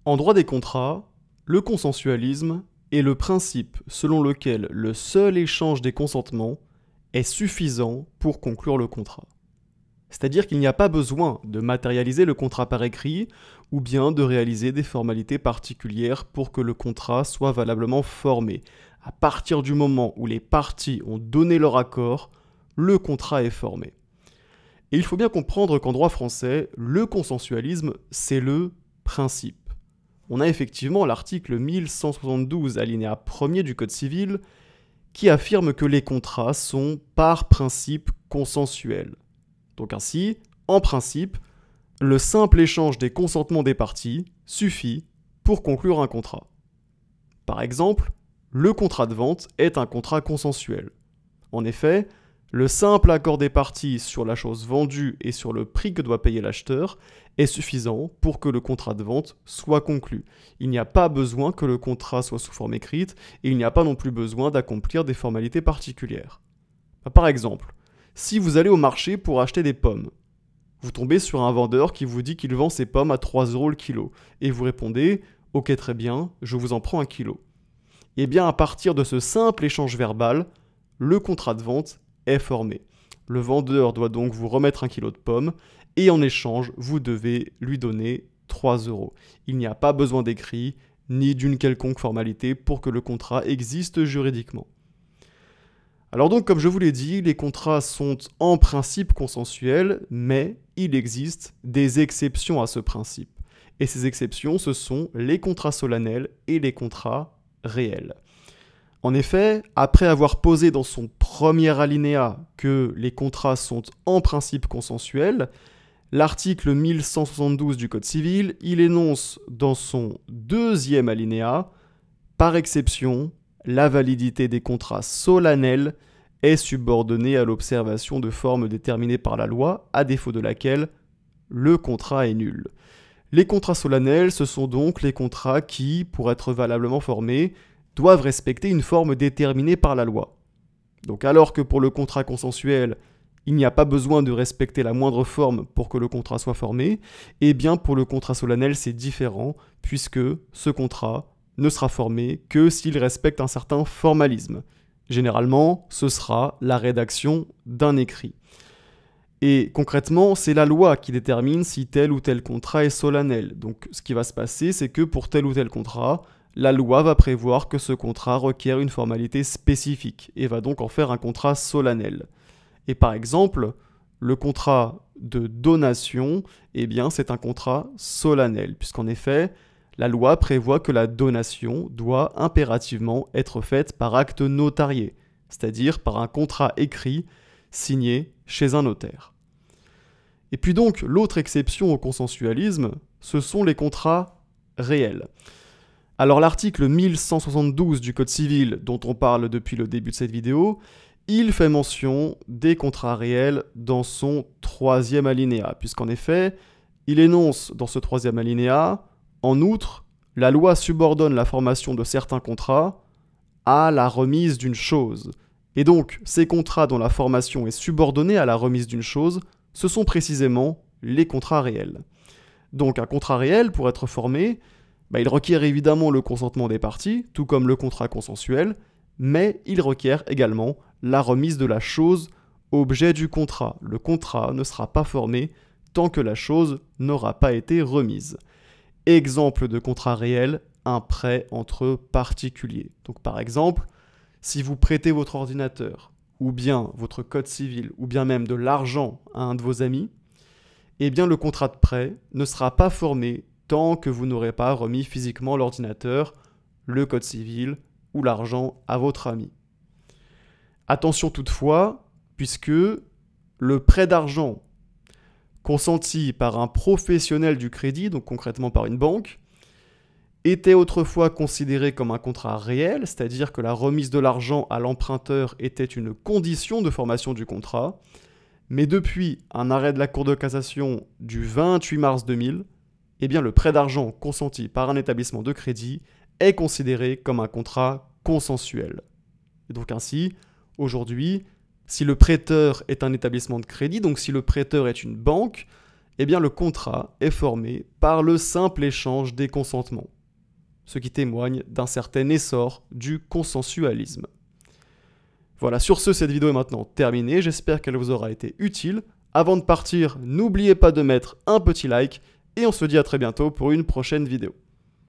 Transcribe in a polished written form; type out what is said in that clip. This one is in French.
En droit des contrats, le consensualisme est le principe selon lequel le seul échange des consentements est suffisant pour conclure le contrat. C'est-à-dire qu'il n'y a pas besoin de matérialiser le contrat par écrit ou bien de réaliser des formalités particulières pour que le contrat soit valablement formé. À partir du moment où les parties ont donné leur accord, le contrat est formé. Et il faut bien comprendre qu'en droit français, le consensualisme, c'est le principe. On a effectivement l'article 1172 alinéa 1er du Code civil qui affirme que les contrats sont par principe consensuels. Donc ainsi, en principe, le simple échange des consentements des parties suffit pour conclure un contrat. Par exemple, le contrat de vente est un contrat consensuel. En effet, le simple accord des parties sur la chose vendue et sur le prix que doit payer l'acheteur est suffisant pour que le contrat de vente soit conclu. Il n'y a pas besoin que le contrat soit sous forme écrite et il n'y a pas non plus besoin d'accomplir des formalités particulières. Par exemple, si vous allez au marché pour acheter des pommes, vous tombez sur un vendeur qui vous dit qu'il vend ses pommes à 3 € le kilo et vous répondez « Ok, très bien, je vous en prends 1 kilo ». Et bien à partir de ce simple échange verbal, le contrat de vente est formé. Le vendeur doit donc vous remettre 1 kilo de pommes et en échange, vous devez lui donner 3 €. Il n'y a pas besoin d'écrit ni d'une quelconque formalité pour que le contrat existe juridiquement. Alors donc, comme je vous l'ai dit, les contrats sont en principe consensuels, mais il existe des exceptions à ce principe. Et ces exceptions, ce sont les contrats solennels et les contrats réels. En effet, après avoir posé dans son premier alinéa que les contrats sont en principe consensuels, l'article 1172 du Code civil, il énonce dans son deuxième alinéa, par exception, la validité des contrats solennels est subordonnée à l'observation de formes déterminées par la loi, à défaut de laquelle le contrat est nul. Les contrats solennels, ce sont donc les contrats qui, pour être valablement formés, doivent respecter une forme déterminée par la loi. Donc alors que pour le contrat consensuel, il n'y a pas besoin de respecter la moindre forme pour que le contrat soit formé, et bien pour le contrat solennel c'est différent, puisque ce contrat ne sera formé que s'il respecte un certain formalisme. Généralement, ce sera la rédaction d'un écrit. Et concrètement, c'est la loi qui détermine si tel ou tel contrat est solennel. Donc ce qui va se passer, c'est que pour tel ou tel contrat, la loi va prévoir que ce contrat requiert une formalité spécifique et va donc en faire un contrat solennel. Et par exemple, le contrat de donation, eh bien, c'est un contrat solennel, puisqu'en effet, la loi prévoit que la donation doit impérativement être faite par acte notarié, c'est-à-dire par un contrat écrit signé chez un notaire. Et puis donc, l'autre exception au consensualisme, ce sont les contrats réels. Alors l'article 1172 du Code civil, dont on parle depuis le début de cette vidéo, il fait mention des contrats réels dans son troisième alinéa, puisqu'en effet, il énonce dans ce troisième alinéa, en outre, la loi subordonne la formation de certains contrats à la remise d'une chose. Et donc, ces contrats dont la formation est subordonnée à la remise d'une chose, ce sont précisément les contrats réels. Donc un contrat réel, pour être formé, il requiert évidemment le consentement des parties, tout comme le contrat consensuel, mais il requiert également la remise de la chose objet du contrat. Le contrat ne sera pas formé tant que la chose n'aura pas été remise. Exemple de contrat réel, un prêt entre particuliers. Donc par exemple, si vous prêtez votre ordinateur, ou bien votre code civil, ou bien même de l'argent à un de vos amis, eh bien le contrat de prêt ne sera pas formé tant que vous n'aurez pas remis physiquement l'ordinateur, le code civil ou l'argent à votre ami. Attention toutefois, puisque le prêt d'argent consenti par un professionnel du crédit, donc concrètement par une banque, était autrefois considéré comme un contrat réel, c'est-à-dire que la remise de l'argent à l'emprunteur était une condition de formation du contrat, mais depuis un arrêt de la Cour de cassation du 28 mars 2000, eh bien le prêt d'argent consenti par un établissement de crédit est considéré comme un contrat consensuel. Et donc ainsi, aujourd'hui, si le prêteur est un établissement de crédit, donc si le prêteur est une banque, Eh bien, le contrat est formé par le simple échange des consentements, ce qui témoigne d'un certain essor du consensualisme. Voilà, sur ce, cette vidéo est maintenant terminée. J'espère qu'elle vous aura été utile. Avant de partir, n'oubliez pas de mettre un petit like et on se dit à très bientôt pour une prochaine vidéo.